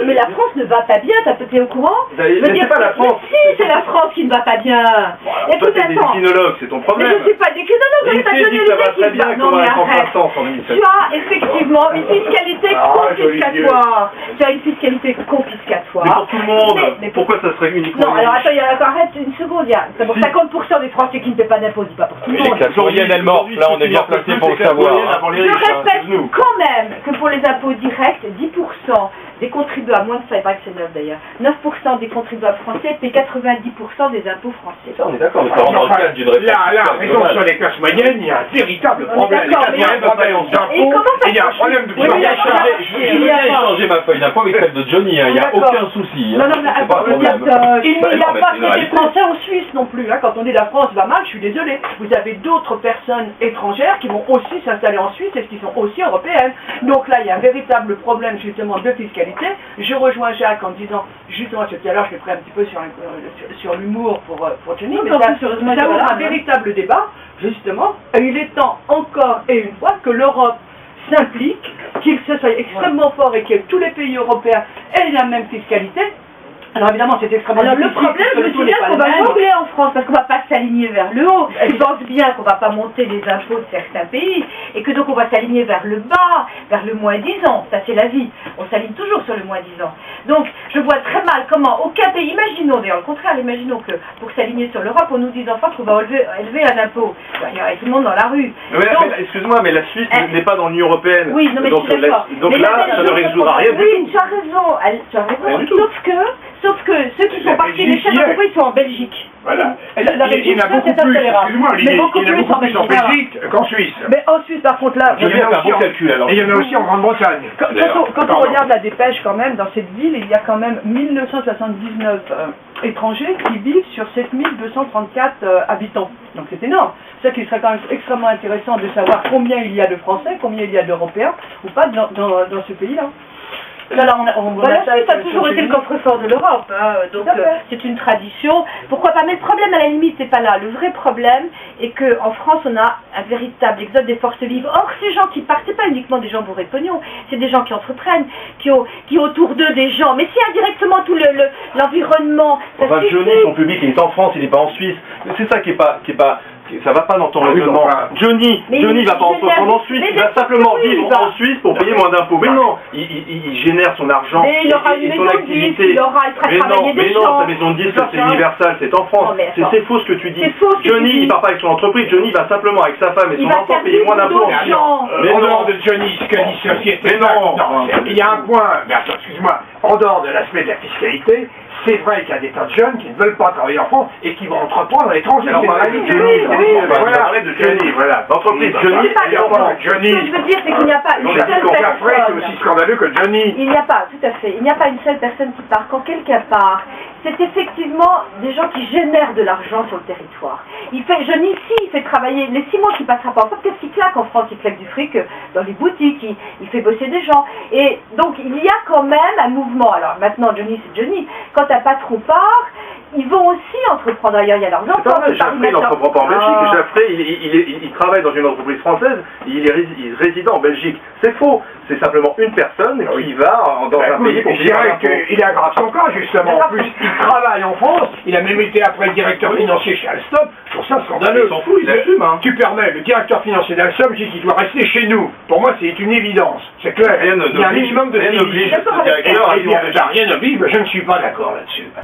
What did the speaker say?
Mais la France ne va pas bien, t'es au courant? C'est pas la France. Si, c'est la France qui ne va pas bien. Écoute, t'es des ethnologues, c'est ton problème. Mais je ne suis pas d'ethnologue, je vais pas te donner ça va très bien, non, mais arrête. Tu as effectivement une fiscalité confiscatoire. Tu as une fiscalité confiscatoire. Mais pour tout le monde. Mais pourquoi ça serait uniquement... Non, alors attends, arrête une seconde. Il y a d'abord 50% des Français qui ne paient pas d'impôts, dis pas pour tout le monde. Florian Elmore, là on est bien placé pour le savoir. Je répète quand même que pour les impôts directs, 10% des contribuables, moins de ça, il paraît que c'est 9 d'ailleurs, 9% des contribuables français paient 90% des impôts français. Ça, on est d'accord, mais ça rentre dans le cadre d'une réforme. Là, raison sur les classes moyennes, il y a un véritable problème. Il y a un problème d'impôts, et il y a un problème de pouvoir. Je viens échanger ma feuille d'impôt avec celle de Johnny, il n'y a aucun souci. Non, mais c'est pas un problème. il n'y a pas que des Français en Suisse non plus. Quand on dit la France va mal, je suis désolé. Vous avez d'autres personnes étrangères qui vont aussi s'installer en Suisse et qui sont aussi européennes. Donc là, il y a un véritable problème justement de fiscalité. Je rejoins Jacques en disant, justement, tout à l'heure, je l'ai pris un petit peu sur l'humour pour Johnny, mais ça ouvre un véritable débat, justement. Et il est temps, encore et une fois, que l'Europe s'implique, qu'il se soit extrêmement fort et que tous les pays européens aient la même fiscalité. Alors évidemment, c'est extrêmement difficile. Le problème, je dis bien qu'on va jongler en France, parce qu'on ne va pas s'aligner vers le haut. Je pense bien qu'on ne va pas monter les impôts de certains pays, et que donc on va s'aligner vers le bas, vers le moins 10 ans. Ça, c'est la vie. On s'aligne toujours sur le moins 10 ans. Donc, je vois très mal comment aucun pays, imaginons d'ailleurs le contraire, imaginons que pour s'aligner sur l'Europe, on nous dise en France qu'on va élever un impôt. Il y aurait tout le monde dans la rue. Excuse-moi, mais la Suisse n'est pas dans l'Union Européenne. Oui, non, mais donc là, ça ne résoudra rien du tout. Oui, tu as raison. Sauf que ceux qui sont partis, les chefs d'entreprise sont en Belgique. Voilà. Il y en a beaucoup plus, excuse-moi, il y en a beaucoup plus en Belgique qu'en Suisse. Mais en Suisse, par contre, là... Je viens faire un bon calcul, alors. Et il y en a aussi en Grande-Bretagne. Quand on regarde la dépêche, quand même, dans cette ville, il y a quand même 1979 étrangers qui vivent sur 7234 habitants. Donc c'est énorme. C'est ça qui serait quand même extrêmement intéressant de savoir combien il y a de Français, combien il y a d'Européens, ou pas dans ce pays-là. La Suisse a toujours été le coffre-fort de l'Europe, donc c'est une tradition. Pourquoi pas? Mais le problème, à la limite, c'est pas là. Le vrai problème est qu'en France, on a un véritable exode des forces vives. Or, ces gens qui partent, c'est pas uniquement des gens bourrés de pognon, c'est des gens qui entreprennent, qui ont autour d'eux des gens. Mais si indirectement tout l'environnement... Enfin, Johnny, son public, il est en France, il n'est pas en Suisse. C'est ça qui est pas... Ça va pas dans ton raisonnement. Johnny va pas entreprendre en Suisse, il va simplement vivre en Suisse pour payer moins d'impôts. Mais non, il génère son argent et son activité. Mais non, sa maison de disque, c'est Universal, c'est en France. C'est faux ce que tu dis. Johnny, il part pas avec son entreprise, Johnny va simplement avec sa femme et son enfant payer moins d'impôts. Mais en dehors de Johnny, ce que dit Sophie, mais non, il y a un point, mais attends, excuse-moi, en dehors de l'aspect de la fiscalité, c'est vrai qu'il y a des tas de jeunes qui ne veulent pas travailler en France et qui vont entreprendre à l'étranger. Alors, on parlait de Johnny, voilà. L'entreprise Johnny, Johnny. Ce que je veux dire, c'est qu'il n'y a pas une seule personne. C'est aussi scandaleux que Johnny. Il n'y a pas, tout à fait, il n'y a pas une seule personne qui part. Quand quelqu'un part, c'est effectivement des gens qui génèrent de l'argent sur le territoire. Johnny, ici, il fait travailler, les 6 mois qu'il passera pas en France, qu'est-ce qu'il claque en France? Il claque du fric dans les boutiques, il fait bosser des gens. Et donc, il y a quand même un mouvement. Alors, maintenant, Johnny, c'est Johnny. Quand un patron part, ils vont aussi entreprendre ailleurs. Il y a leurs enfants. Jaffré, il n'entreprend pas en Belgique. Jaffré, il travaille dans une entreprise française, il est résident en Belgique. C'est faux. C'est simplement une personne qui va dans un pays pour payer. Je dirais qu'il aggrave son cas, justement. En plus, il travaille en France, il a même été après le directeur financier chez Alstom. Je trouve ça scandaleux. Il s'en fout, il assume. Tu permets, le directeur financier d'Alstom dit qu'il doit rester chez nous. Pour moi, c'est une évidence. C'est clair. Il y a un minimum de civisme. Rien n'oblige, mais je ne suis pas d'accord là-dessus.